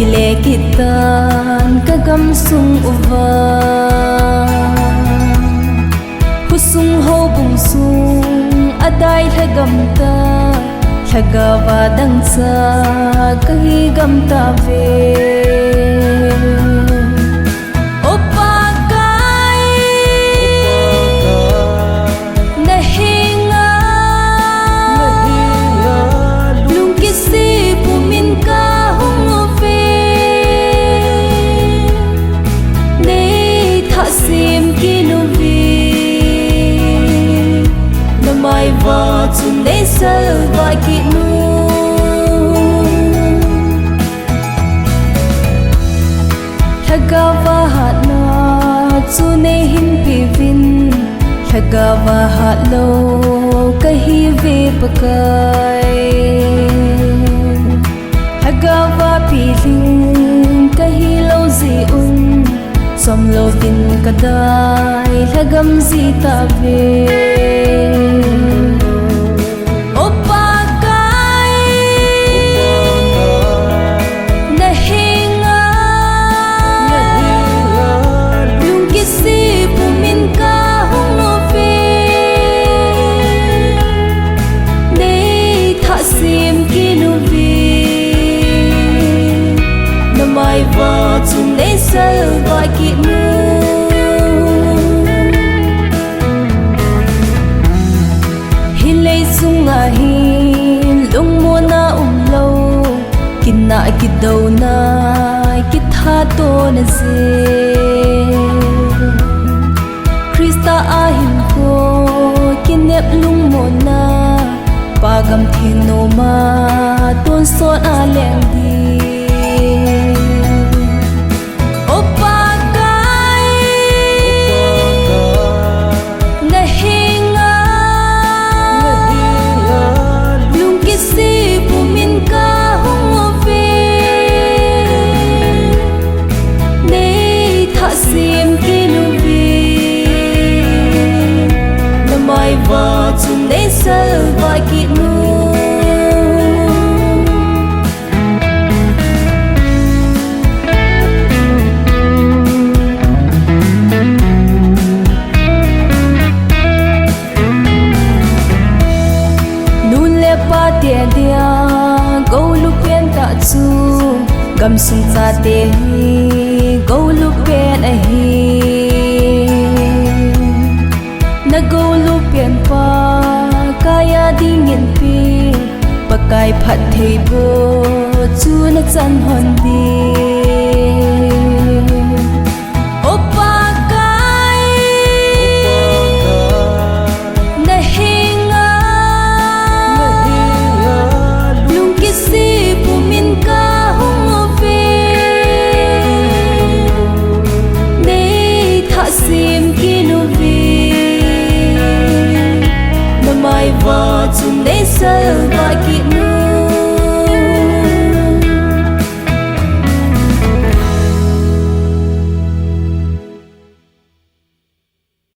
kile kitan kagam sung uva husung ho bung sung adai lagam ta lagawa dang sa kahi gam ta ve và chun để sơ vài kỷ nu thaga va hat na chune hin pi vin thaga va hat lo kahi ve pakai thaga va pi ling kahi lo zi un som lo vin kadai lagam zi ta ve và chun để sơ vài kỷ nu hi lei sung a hi lung mo na lâu kin na ki do na ki tha to na ze Krista a hin ko kin nep lung mo na pagam thin no ma ton so a leng di và chun để sơ vài kỷ nu nun le pa tia dia go lu pen ta chu gam sung cha te hi go lu pen a hi na go lu pian pa kaya dingin pi pakai phat thei bo chu na chan hon di opa kai na hinga lung kisi pumin ka hong ve nei tha sim kinu và chun để sơ vài kỷ nu